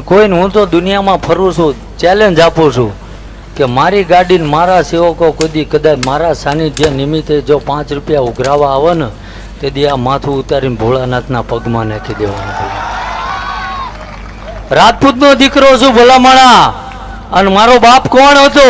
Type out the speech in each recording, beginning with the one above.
કોઈને હું તો દુનિયામાં ફરું છું, ચેલેન્જ આપું છું કે મારી ગાડીને મારા સેવકો કોઈ કદાચ મારા સાનિધ્ય નિમિત્તે જો 5 રૂપિયા ઉઘરાવા આવે ને તે દી આ માથું ઉતારીને ભોળાનાથના પગમાં નાખી દેવાનું. રાજપૂતનો દીકરો છું ભલામણા, અને મારો બાપ કોણ હતો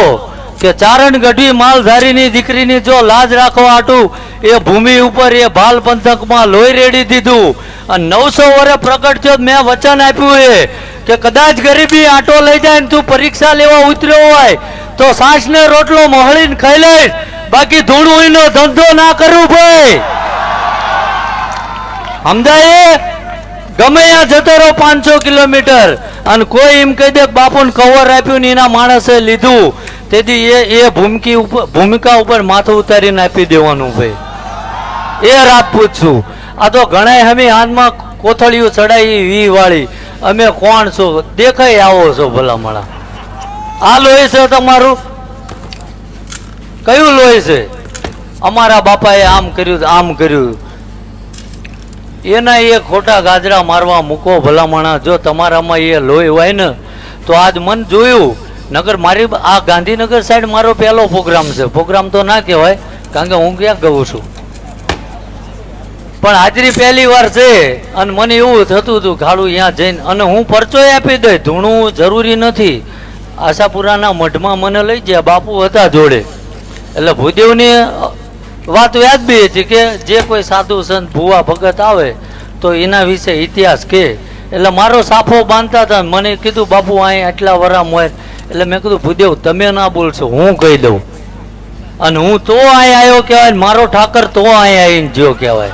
કે ચારણ ગઢવી માલધારીની દીકરીની જો લાજ રાખવા હાટું એ ભૂમિ ઉપર એ ભાલ પંથકમાં લોહી રેડી દીધું. અને 900 વર્ષ પ્રગટ થયો. મેં વચન આપ્યું કે કદાચ ગરીબી આટો લઈ જાય ને તું પરીક્ષા લેવા ઉતર્યો હોય તો સાસ ને રોટલો મોહળીને ખાઈ લઈશ, બાકી ધૂણુંનો ધંધો ના કરવું ભાઈ. સમજાય? ગમે ત્યાં જતો રહો 500 કિલોમીટર અને કોઈ એમ કહી દે બાપુને કવર આપ્યું ને એના માણસે લીધું, તેથી એ ભૂમિકા ઉપર માથું ઉતારીને આપી દેવાનું ભાઈ. એ રાજપૂત છું. આ તો ઘણા અમે હાથમાં કોથળીઓ ચડાવી વી વાળી, અમે કોણ છો દેખાઈ આવો છો ભલામણા. આ લોહી છે તમારું? કયું લોહી છે? અમારા બાપાએ આમ કર્યું આમ કર્યું, એના એ ખોટા ગાજરા મારવા મૂકો ભલામણા. જો તમારામાં એ લોહી હોય ને તો આજ મન જોયું નગર મારી આ ગાંધીનગર સાઈડ મારો પહેલો પ્રોગ્રામ છે. પ્રોગ્રામ તો ના કહેવાય કારણ કે હું ક્યાં ગઉં છું, પણ હાજરી પહેલી વાર છે. અને મને એવું થતું હતું ખાડું ત્યાં જઈને અને હું પરચોય આપી દઈ, ધૂણું જરૂરી નથી. આશાપુરાના મઢમાં મને લઈ ગયા, બાપુ હતા જોડે, એટલે ભૂદેવની વાત વ્યાજબી હતી કે જે કોઈ સાધુ સંત ભુવા ભગત આવે તો એના વિશે ઇતિહાસ કે. એટલે મારો સાફો બાંધતા હતા. મને કીધું બાપુ અહીં આટલા વરા મોર. એટલે મેં કીધું ભૂદેવ તમે ના બોલશો, હું કહી દઉં. અને હું તો અહીં આવ્યો કહેવાય, મારો ઠાકર તો અહીં આવીને જ્યો કહેવાય.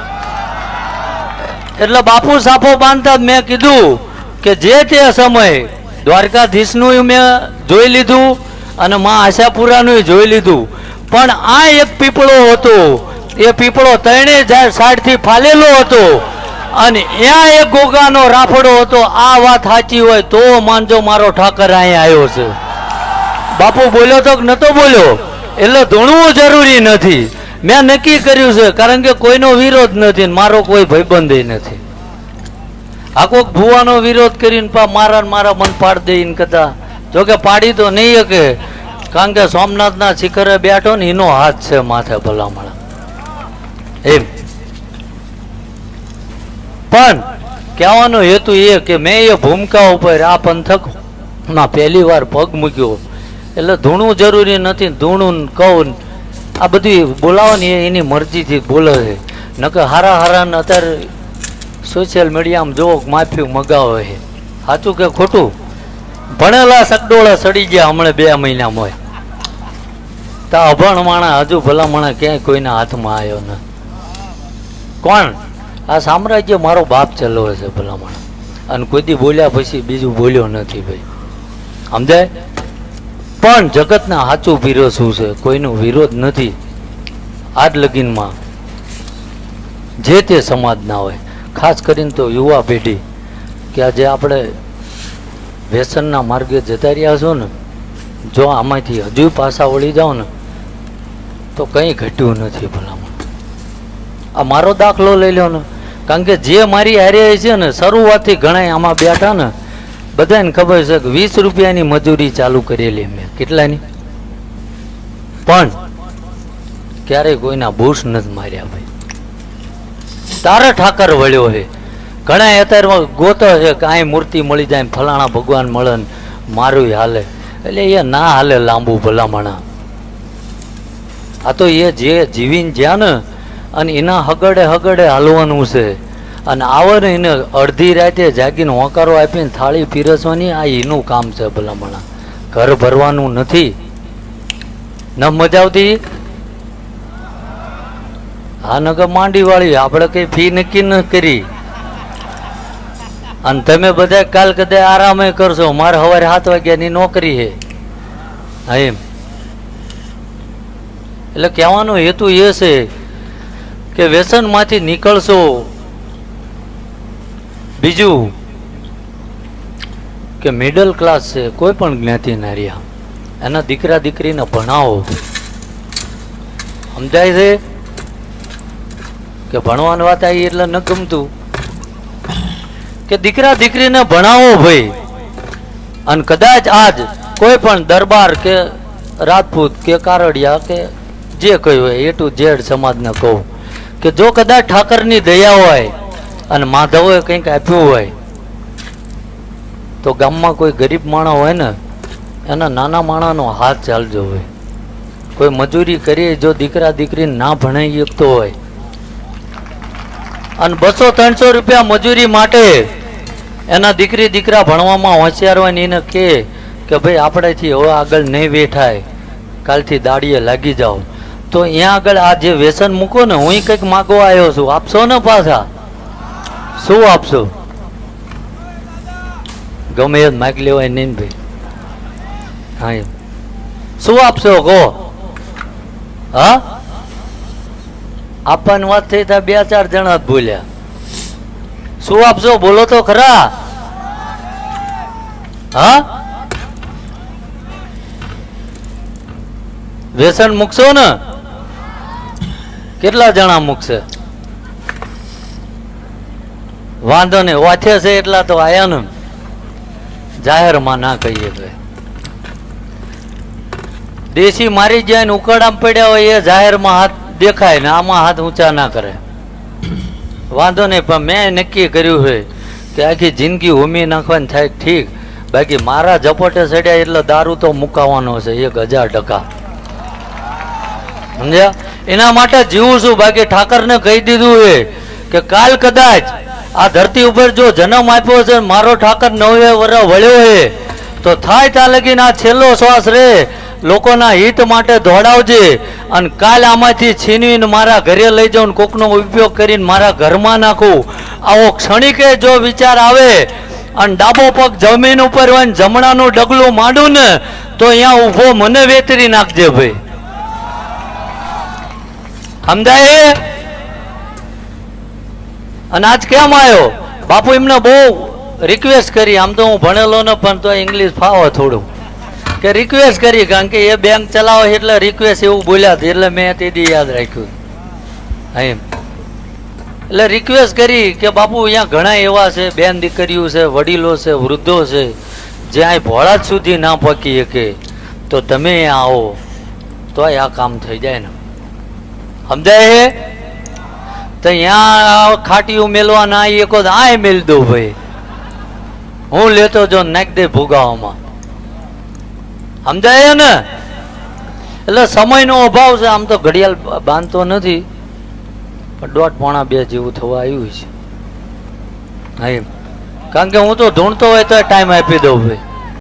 એટલે બાપુ સાફો બાંધતા મેં કીધું કે જે તે સમયે દ્વારકાધીશનું મેં જોઈ લીધું અને માં આશાપુરાનું જોઈ લીધું, પણ આ એક પીપળો હતો, એ પીપળો 3 સાઈડથી ફાલેલો હતો અને ત્યાં એક ગોગાનો રાફડો હતો. આ વાત સાચી હોય તો માનજો મારો ઠાકર અહીંયા આવ્યો છે. બાપુ બોલ્યો તો નતો બોલ્યો? એટલે ધૂણવું જરૂરી નથી. મેં નક્કી કર્યું છે, કારણ કે કોઈનો વિરોધ નથી, મારો કોઈ ભાઈબંધ નથી. આ કોઈક ભુવાનો વિરોધ કરીને મારા મન પાડી દઈને કદા, જોકે પાડી તો નહીં શકે કારણ કે સોમનાથના શિખરે બેઠો ને એનો હાથ છે માથે ભલામણા એમ. પણ કહેવાનો હેતુ એ કે મેં એ ભૂમિકા ઉપર આ પંથકમાં પહેલી વાર પગ મૂક્યો. એટલે ધૂણું જરૂરી નથી, ધૂણું કહું આ બધી બોલાવવાની એની મરજીથી બોલે છે. નકર હારાને અત્યારે સોશિયલ મીડિયામાં જોવો માફી મગાવે છે. સાચું કે ખોટું? ભણેલા સગડોળા સડી ગયા હમણાં 2 મહિનામાં હોય તો અભણ માણા હજુ ભલા માણા ક્યાંય કોઈના હાથમાં આવ્યો ને. કોણ? આ સામ્રાજ્ય મારો બાપ ચલાવે છે ભલા માણા, અને કોઈ દી બોલ્યા પછી બીજું બોલ્યો નથી ભાઈ. સમજાય? પણ જગતના સાચું પીરો શું છે, કોઈનો વિરોધ નથી. આજ લગીનમાં જે તે સમાજ ના હોય, ખાસ કરીને તો યુવા પેઢી કે આજે આપણે વ્યસનના માર્ગે જતા રહ્યા છો ને, જો આમાંથી હજુ પાછા વળી જાઓ ને તો કંઈ ઘટ્યું નથી ભલામણ. આ મારો દાખલો લઈ લો ને, કારણ કે જે મારી હારે છે ને શરૂઆતથી ઘણા આમાં બેઠા ને બધાને ખબર છે કે 20 રૂપિયાની મજૂરી ચાલુ કરેલી મેં. કેટલાની? પણ ક્યારેય કોઈના બૂસ નથી માર્યા ભાઈ. તારા ઠાકર વળ્યો છે. ઘણા અત્યારે ગોતો છે કે અહીં મૂર્તિ મળી જાય, ફલાણા ભગવાન મળે ને મારું હાલે. એટલે એ ના હાલે લાંબુ ભલામણા. આ તો એ જે જીવીને જ્યાં ને અને એના હગડે હાલવાનું છે. અને આવે ને એને અડધી રાતે જાગીને હોંકારો આપીને થાળી પીરસવાની, આ એનું કામ છે ભલામણા. ઘર ભરવાનું નથી. ન મજા આવતી? હા નગર માંડી વાળી આપણે કઈ ફી નક્કી ન કરી. અને તમે બધા કાલ કદાચ આરામે કરશો, મારે સવારે 7 વાગ્યાની નોકરી છે. હા એમ. એટલે કહેવાનો હેતુ એ છે કે વ્યસનમાંથી નીકળશો. બીજું કે મિડલ ક્લાસ છે, કોઈ પણ જ્ઞાતિ નાર્યા, એના દીકરા દીકરીને ભણાવો. સમજાય છે કે ભણવાની વાત આવી એટલે ન ગમતું કે દીકરા દીકરીને ભણાવો ભાઈ. અને કદાચ આજ કોઈ પણ દરબાર કે રાજપૂત કે કારડિયા કે જે કહ્યું હોય એ ટુ ઝેડ સમાજને કહું કે જો કદાચ ઠાકરની દયા હોય અને માધવોએ કંઈક આપ્યું હોય તો ગામમાં કોઈ ગરીબ માણસ હોય ને એના નાના માણસનો હાથ ચાલજો હોય. કોઈ મજૂરી કરી જો દીકરા દીકરીને ના ભણાઈ શકતો હોય અને 200-300 રૂપિયા મજૂરી માટે એના દીકરી દીકરા ભણવામાં હોશિયાર હોય ને એને કે ભાઈ આપણાથી હવે આગળ નહીં વેઠાય, કાલથી દાડીએ લાગી જાઓ, તો અહીંયા આગળ આ જે વ્યસન મૂકો ને હું કંઈક માગવા આવ્યો છું, આપશો ને પાછા? શું આપશો? ગમે એ માગ લેવાય નહીં ભાઈ. હા એમ શું આપશો કહો? હા આપવાની વાત થઈ ત્યાં 2-4 જણા જ બોલ્યા. શું આપશો બોલો તો ખરા? હા વ્યસન મૂકશો ને? કેટલા જણા મૂકશે? વાંધો નહીં, વાંચે છે એટલા તો આયા ને. જાહેરમાં ના કહીએ ભાઈ. દેશી મારી જાય ને ઉકળામાં પડ્યા હોય એ જાહેરમાં હાથ દેખાય ને આમાં હાથ ઊંચા ના કરે. વાંધો નહીં, પણ મેં નક્કી કર્યું છે કે આખી જિંદગી હોમી નાખવાની થાય ઠીક, બાકી મારા ઝપોટે ચડ્યા એટલે દારૂ તો મુકાવાનો છે 1000%. સમજ્યા? એના માટે જીવું છું. બાકી ઠાકરને કહી દીધું છે કે કાલ કદાચ આ ધરતી ઉપર જો જન્મ આપ્યો છે, મારો ઠાકર 9 વર્ષ વળ્યો છે, તો થાય ત્યાં લગીને આ છેલ્લો શ્વાસ રે લોકોના હિત માટે દોડાવજે. અને કાલ આમાંથી છીનવીને મારા ઘરે લઈ જાઉં, કોકનો ઉપયોગ કરીને મારા ઘરમાં નાખું, આવો ક્ષણિકે જો વિચાર આવે અને ડાબો પગ જમીન ઉપર હોય ને જમણાનું ડગલું માંડું ને તો અહીંયા ઊભો મને વેતરી નાખજે ભાઈ. સમજાય? અને આજ કેમ આવ્યો? બાપુ એમને બહુ રિક્વેસ્ટ કરી, આમ તો હું ભણેલો ને પણ તો ઇંગ્લિશ ફાવો થોડું, કે રિક્વેસ્ટ કરી, કારણ કે એ બેંક ચલાવે એટલે રિક્વેસ્ટ એવું બોલ્યા હતા એટલે મેં તેથી યાદ રાખ્યું. એમ એટલે રિક્વેસ્ટ કરી કે બાપુ અહીંયા ઘણા એવા છે, બેન દીકરીઓ છે, વડીલો છે, વૃદ્ધો છે, જે અહીં ભોળાજ સુધી ના પકી શકે, તો તમે અહીંયા આવો તો આ કામ થઈ જાય ને. સમજાય? તો અહીંયા ખાટીયું મેલવા ના એકો આ મેલ દઉં ભાઈ, હું લેતો જો નાખ દે ભૂગાવામાં. સમજાય ને? એટલે સમયનો અભાવ છે. આમ તો ઘડિયાળ બાંધતો નથી પણ 1:30-2 જેવું થવા આવ્યું છે. હા એમ, કારણ કે હું તો ઢૂંઢતો હોય તો ટાઈમ આપી દઉં ભાઈ.